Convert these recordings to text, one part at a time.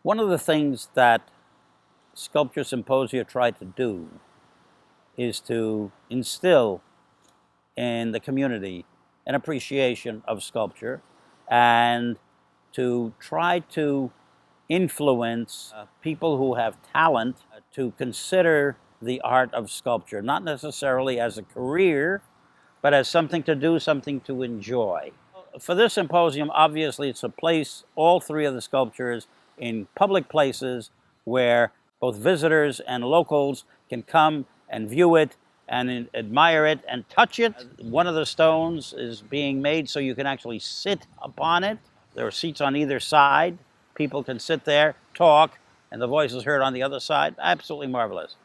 One of the things that Sculpture Symposia tried to do is to instill in the community an appreciation of sculpture and to try to influence people who have talent to consider the art of sculpture, not necessarily as a career, but as something to do, something to enjoy. For this symposium, obviously, it's to place all three of the sculptures in public places where both visitors and locals can come and view it and admire it and touch it. One of the stones is being made so you can actually sit upon it. There are seats on either side. People can sit there, talk, and the voice is heard on the other side. Absolutely marvelous.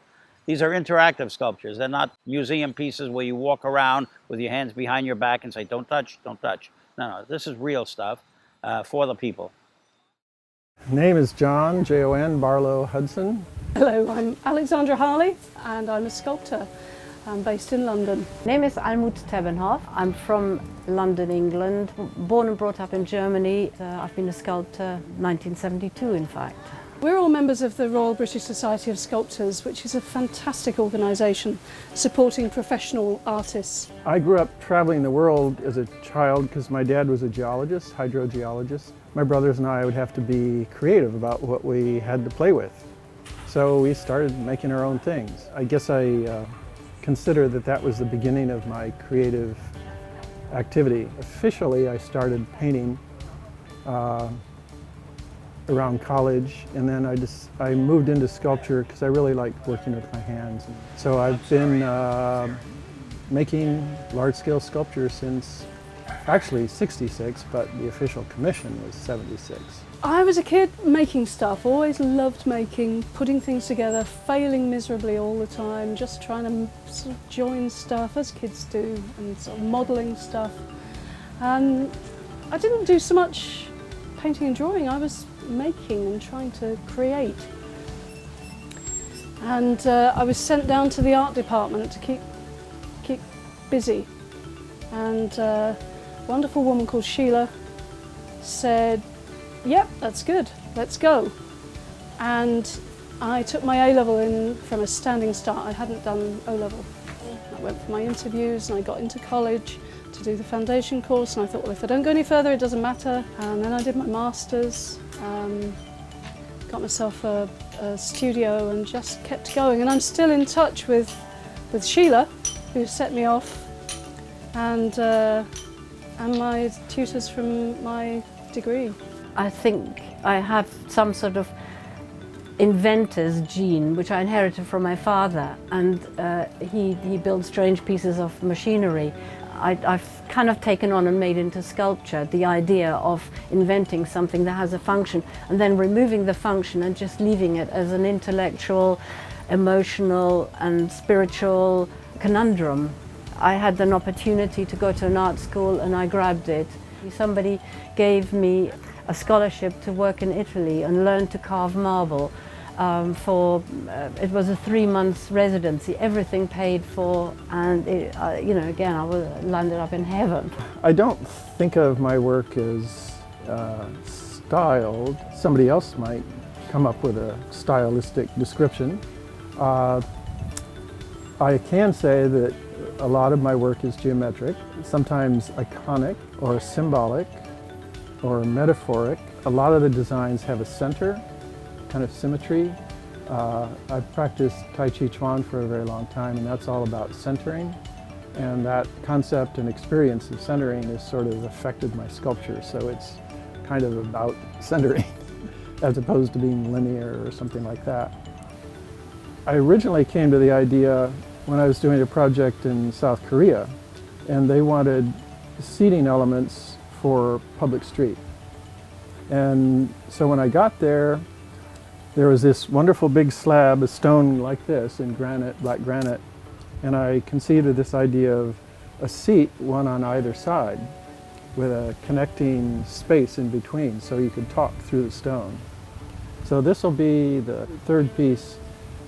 These are interactive sculptures. They're not museum pieces where you walk around with your hands behind your back and say, don't touch, don't touch. No, this is real stuff for the people. Name is John, Jon, Barlow, Hudson. Hello, I'm Alexandra Harley and I'm a sculptor. I'm based in London. Name is Almuth Tebbenhoff. I'm from London, England. Born and brought up in Germany. I've been a sculptor 1972, in fact. We're all members of the Royal British Society of Sculptors, which is a fantastic organisation supporting professional artists. I grew up traveling the world as a child because my dad was a geologist, hydrogeologist. My brothers and I would have to be creative about what we had to play with. So we started making our own things. I guess I consider that was the beginning of my creative activity. Officially, I started painting around college, and then I moved into sculpture because I really liked working with my hands. So I've been making large-scale sculptures since actually '66, but the official commission was '76. I was a kid making stuff, always loved making, putting things together, failing miserably all the time, just trying to sort of join stuff as kids do and sort of modelling stuff. And I didn't do so much painting and drawing, I was making and trying to create. And I was sent down to the art department to keep busy. And a wonderful woman called Sheila said, yep, that's good, let's go. And I took my A-level in from a standing start. I hadn't done O-level. I went for my interviews and I got into college to do the foundation course, and I thought, well, if I don't go any further, it doesn't matter. And then I did my master's, got myself a studio and just kept going. And I'm still in touch with Sheila, who set me off, and my tutors from my degree. I think I have some sort of inventor's gene, which I inherited from my father, and he built strange pieces of machinery. I've kind of taken on and made into sculpture the idea of inventing something that has a function and then removing the function and just leaving it as an intellectual, emotional and spiritual conundrum. I had an opportunity to go to an art school and I grabbed it. Somebody gave me a scholarship to work in Italy and learn to carve marble. It was a 3-month residency, everything paid for, and again, I landed up in heaven. I don't think of my work as styled. Somebody else might come up with a stylistic description. I can say that a lot of my work is geometric, sometimes iconic or symbolic or metaphoric. A lot of the designs have a center, kind of symmetry. I've practiced Tai Chi Chuan for a very long time, and that's all about centering. And that concept and experience of centering has sort of affected my sculpture, so it's kind of about centering as opposed to being linear or something like that. I originally came to the idea when I was doing a project in South Korea, and they wanted seating elements for public street. And so when I got there, there was this wonderful big slab, a stone like this in granite, black granite, and I conceived of this idea of a seat, one on either side, with a connecting space in between so you could talk through the stone. So this will be the third piece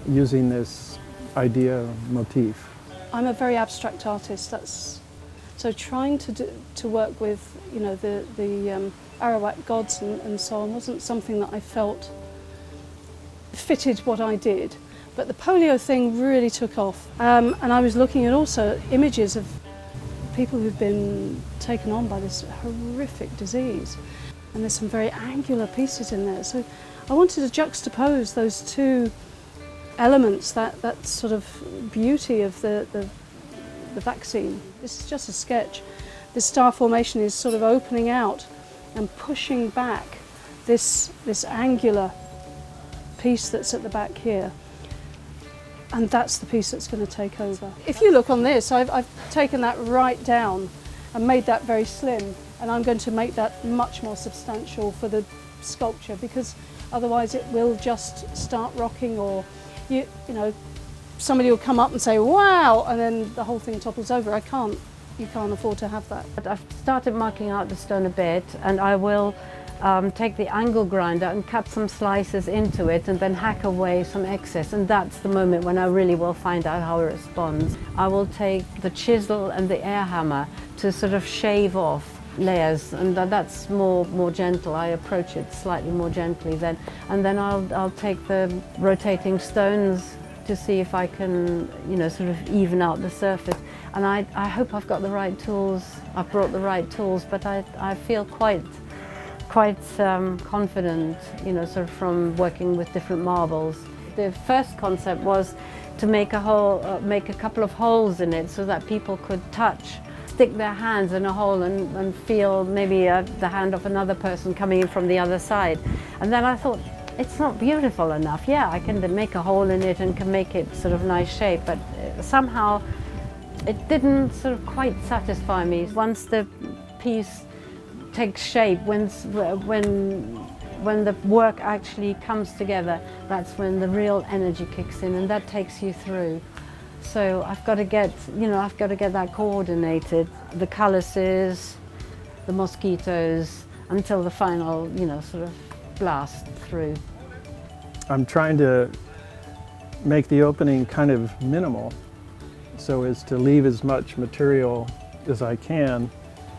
using this idea motif. I'm a very abstract artist. So trying to work with the Arawak gods and so on wasn't something that I felt fitted what I did. But the polio thing really took off. And I was looking at also images of people who've been taken on by this horrific disease. And there's some very angular pieces in there. So I wanted to juxtapose those two elements, that sort of beauty of the vaccine. This is just a sketch. This star formation is sort of opening out and pushing back this angular piece that's at the back here. And that's the piece that's going to take over. If you look on this, I've taken that right down and made that very slim, and I'm going to make that much more substantial for the sculpture, because otherwise it will just start rocking, or you know, somebody will come up and say wow, and then the whole thing topples over. You can't afford to have that. I've started marking out the stone a bit, and I will take the angle grinder and cut some slices into it and then hack away some excess, and that's the moment when I really will find out how it responds. I will take the chisel and the air hammer to sort of shave off layers, and that's more gentle. I approach it slightly more gently then, and then I'll take the rotating stones to see if I can, you know, sort of even out the surface. And I hope I've got the right tools. I've brought the right tools, but I feel quite confident, you know, sort of from working with different marbles. The first concept was to make a couple of holes in it so that people could stick their hands in a hole and feel maybe the hand of another person coming in from the other side. And then I thought, it's not beautiful enough. Yeah, I can make a hole in it and can make it sort of nice shape, but somehow it didn't sort of quite satisfy me. Once the piece takes shape, when the work actually comes together, that's when the real energy kicks in, and that takes you through. So I've got to get that coordinated, the calyces, the mosquitoes, until the final, you know, sort of blast through. I'm trying to make the opening kind of minimal, so as to leave as much material as I can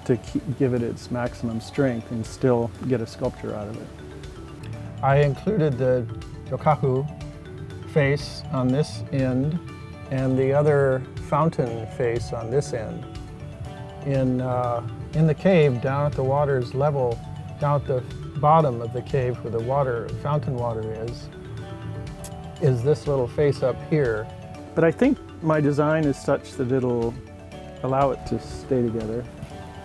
to give it its maximum strength and still get a sculpture out of it. I included the yokaku face on this end and the other fountain face on this end. In the cave, down at the water's level, down at the bottom of the cave where the fountain water is this little face up here. But I think my design is such that it'll allow it to stay together.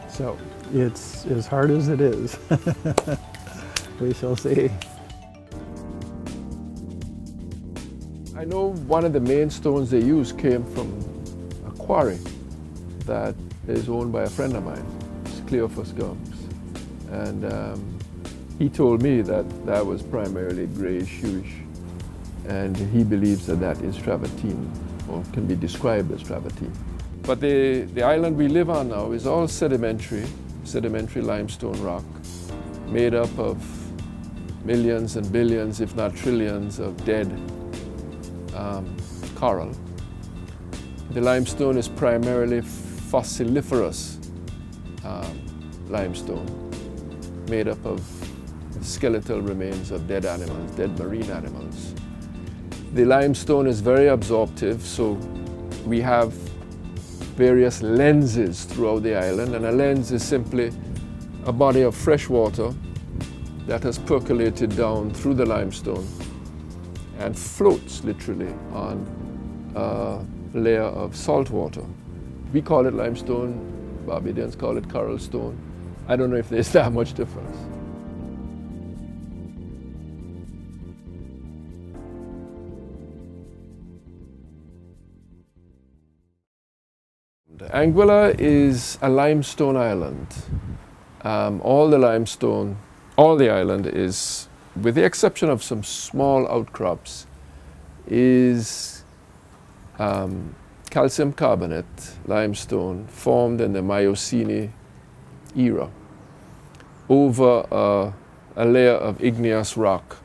So it's as hard as it is. We shall see. I know one of the main stones they used came from a quarry that is owned by a friend of mine, Cleophas Gums. And he told me that was primarily grayish-huish, and he believes that is travertine, or can be described as travertine. But the island we live on now is all sedimentary limestone rock, made up of millions and billions, if not trillions, of dead coral. The limestone is primarily fossiliferous limestone, made up of skeletal remains of dead animals, dead marine animals. The limestone is very absorptive, so we have various lenses throughout the island, and a lens is simply a body of fresh water that has percolated down through the limestone and floats literally on a layer of salt water. We call it limestone, Barbadians call it coral stone. I don't know if there's that much difference. Anguilla is a limestone island. All the island is, with the exception of some small outcrops, is calcium carbonate limestone formed in the Miocene era over a layer of igneous rock.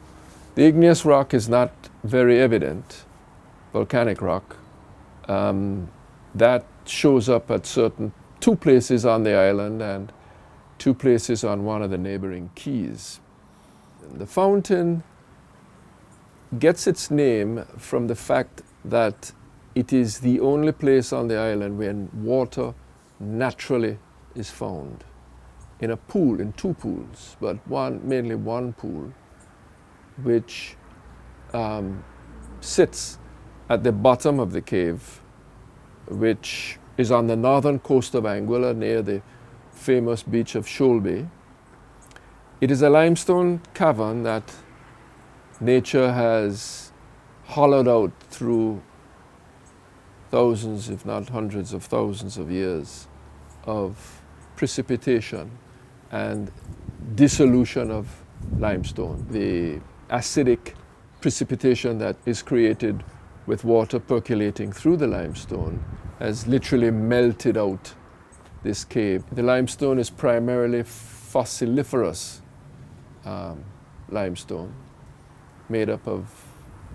The igneous rock is not very evident, volcanic rock. That shows up at two places on the island and 2 places on one of the neighboring keys. The fountain gets its name from the fact that it is the only place on the island where water naturally is found. In a pool, in two pools, but mainly one pool, which sits at the bottom of the cave, which is on the northern coast of Anguilla near the famous beach of Shoal Bay. It is a limestone cavern that nature has hollowed out through thousands, if not hundreds of thousands of years of precipitation and dissolution of limestone. The acidic precipitation that is created with water percolating through the limestone has literally melted out this cave. The limestone is primarily fossiliferous limestone, made up of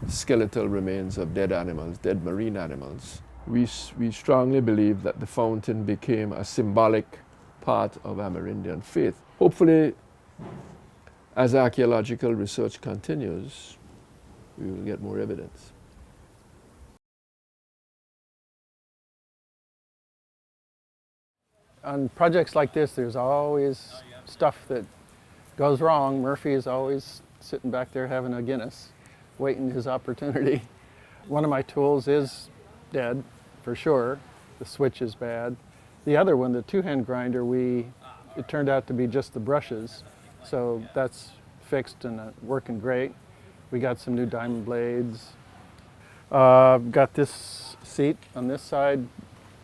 skeletal remains of dead animals, dead marine animals. We strongly believe that the fountain became a symbolic part of Amerindian faith. Hopefully, as archaeological research continues, we will get more evidence. On projects like this, there's always stuff that goes wrong. Murphy is always sitting back there having a Guinness, waiting his opportunity. One of my tools is dead, for sure. The switch is bad. The other one, the two-hand grinder, it turned out to be just the brushes. So that's fixed and working great. We got some new diamond blades. Got this seat on this side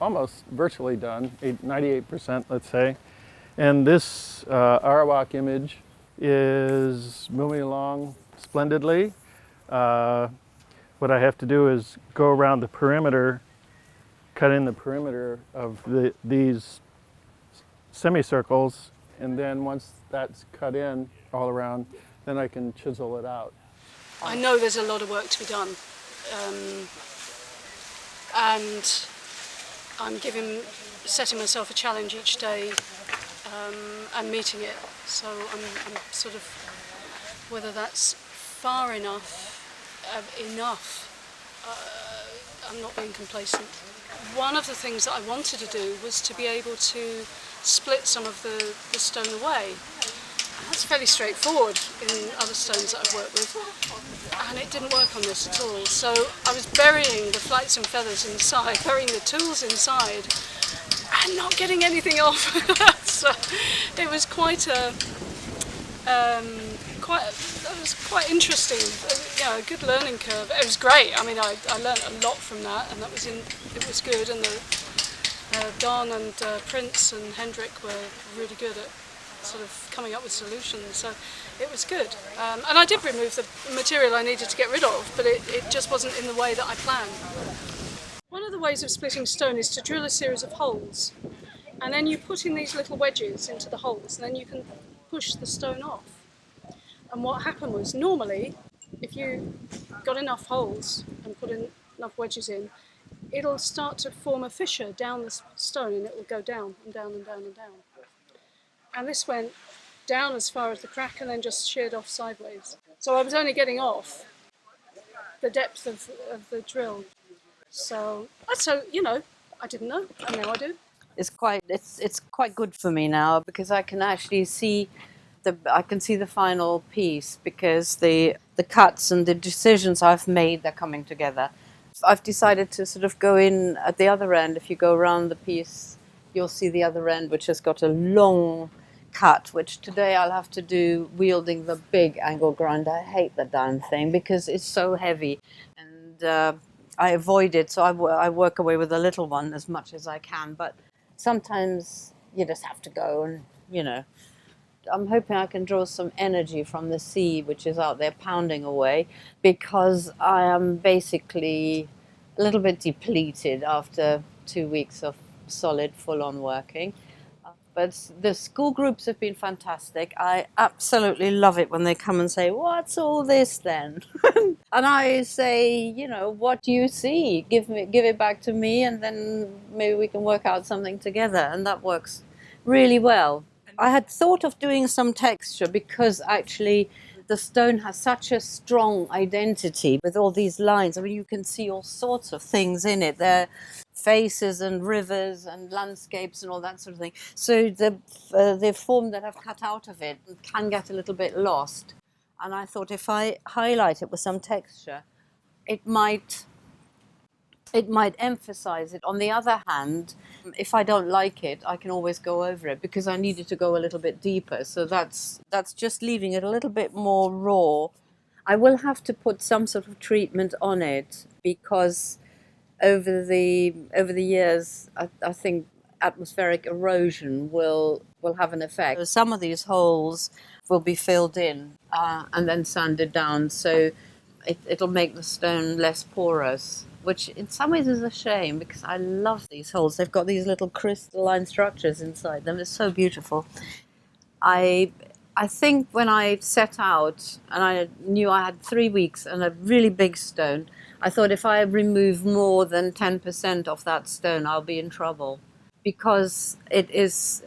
almost virtually done, 98%, let's say. And this Arawak image is moving along splendidly. What I have to do is go around the perimeter, cut in the perimeter of these semicircles, and then once that's cut in all around, then I can chisel it out. I know there's a lot of work to be done, and I'm setting myself a challenge each day and meeting it. So I'm sort of, whether that's far enough, I'm not being complacent. One of the things that I wanted to do was to be able to split some of the stone away. That's fairly straightforward in other stones that I've worked with, and it didn't work on this at all. So I was burying the flights and feathers inside, burying the tools inside, and not getting anything off. So it was quite quite interesting. A good learning curve. It was great. I mean, I learned a lot from that, and it was good. And Don and Prince and Hendrik were really good at sort of coming up with solutions, so it was good. And I did remove the material I needed to get rid of, but it just wasn't in the way that I planned. One of the ways of splitting stone is to drill a series of holes, and then you put in these little wedges into the holes, and then you can push the stone off. And what happened was, normally, if you got enough holes and put in enough wedges in, it'll start to form a fissure down the stone, and it will go down and down and down and down. And this went down as far as the crack and then just sheared off sideways. So I was only getting off the depth of the drill. So I didn't know, and now I do. It's quite good for me now, because I can actually see the final piece, because the cuts and the decisions I've made, they're coming together. I've decided to sort of go in at the other end. If you go around the piece, you'll see the other end, which has got a long cut, which today I'll have to do wielding the big angle grinder. I hate the damn thing because it's so heavy, and I avoid it, so I work away with the little one as much as I can. But sometimes you just have to go, and I'm hoping I can draw some energy from the sea, which is out there pounding away, because I am basically a little bit depleted after 2 weeks of solid, full-on working. But the school groups have been fantastic. I absolutely love it when they come and say, "What's all this then?" And I say, "What do you see? Give it back to me, and then maybe we can work out something together." And that works really well. I had thought of doing some texture because actually the stone has such a strong identity with all these lines. I mean, you can see all sorts of things in it. There are faces and rivers and landscapes and all that sort of thing. So the form that I've cut out of it can get a little bit lost. And I thought if I highlight it with some texture, it might emphasize it. On the other hand, if I don't like it, I can always go over it because I needed to go a little bit deeper. So that's just leaving it a little bit more raw. I will have to put some sort of treatment on it because over the years, I think atmospheric erosion will have an effect. So some of these holes will be filled in and then sanded down, so it'll make the stone less porous, which in some ways is a shame because I love these holes. They've got these little crystalline structures inside them. It's so beautiful. I think when I set out and I knew I had 3 weeks and a really big stone, I thought if I remove more than 10% of that stone, I'll be in trouble. Because as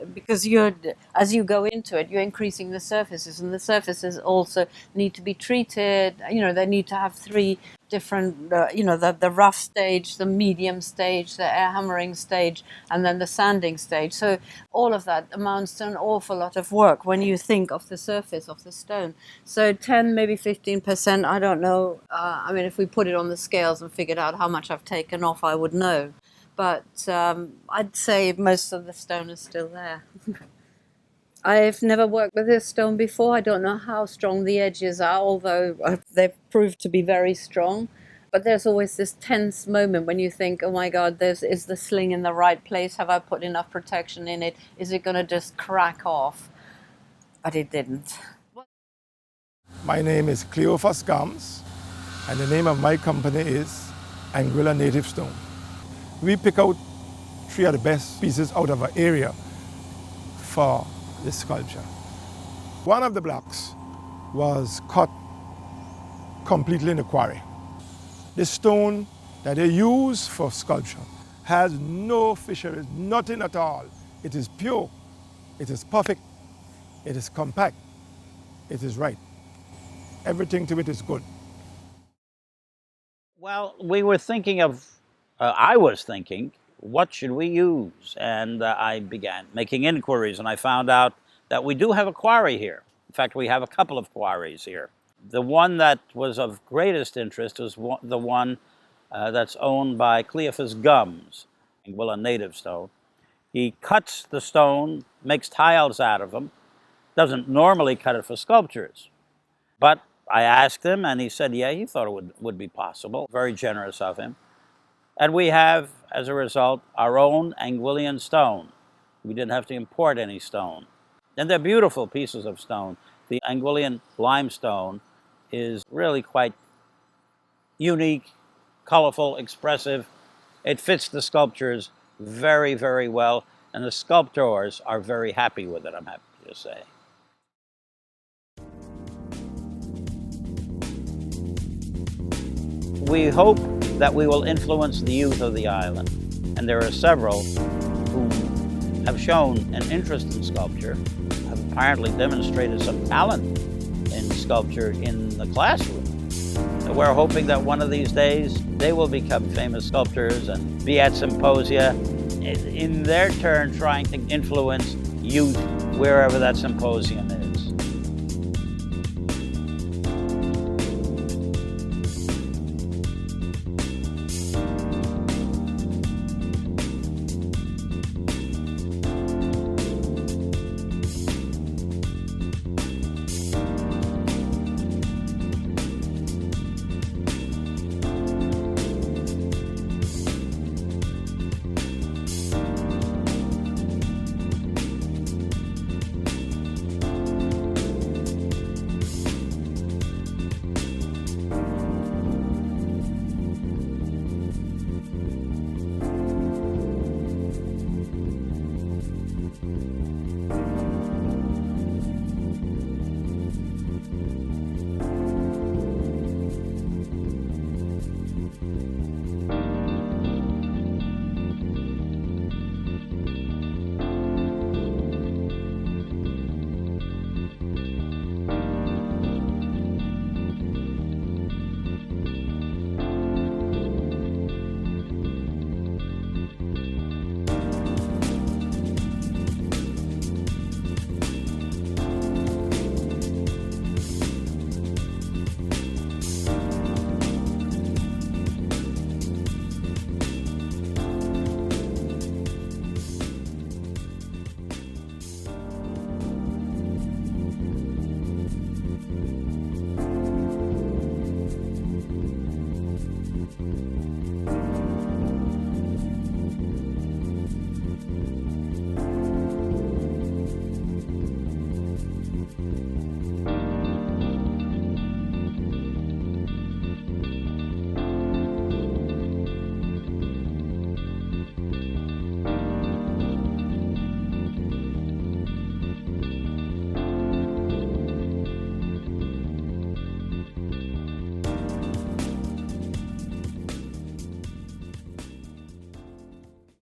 you go into it, you're increasing the surfaces, and the surfaces also need to be treated. You know, they need to have 3 different, the rough stage, the medium stage, the air hammering stage, and then the sanding stage. So all of that amounts to an awful lot of work when you think of the surface of the stone. So 10, maybe 15%, I don't know. I mean, if we put it on the scales and figured out how much I've taken off, I would know. But I'd say most of the stone is still there. I've never worked with this stone before. I don't know how strong the edges are, although they've proved to be very strong. But there's always this tense moment when you think, oh my God, is the sling in the right place? Have I put enough protection in it? Is it going to just crack off? But it didn't. My name is Cleophas Gams, and the name of my company is Anguilla Native Stone. We pick out 3 of the best pieces out of our area for this sculpture. One of the blocks was cut completely in the quarry. The stone that they use for sculpture has no fissuries, nothing at all. It is pure, it is perfect, it is compact, it is right. Everything to it is good. Well, we were thinking of, I was thinking, what should we use? And I began making inquiries, and I found out that we do have a quarry here. In fact, we have a couple of quarries here. The one that was of greatest interest was the one that's owned by Cleophas Gums, Anguilla native stone. He cuts the stone, makes tiles out of them, doesn't normally cut it for sculptures. But I asked him, and he said, yeah, he thought it would be possible. Very generous of him. And we have, as a result, our own Anguillian stone. We didn't have to import any stone. And they're beautiful pieces of stone. The Anguillian limestone is really quite unique, colorful, expressive. It fits the sculptures very, very well, and the sculptors are very happy with it, I'm happy to say. We hope that we will influence the youth of the island, and there are several who have shown an interest in sculpture, have apparently demonstrated some talent in sculpture in the classroom. So we're hoping that one of these days they will become famous sculptors and be at symposia, in their turn trying to influence youth wherever that symposium is.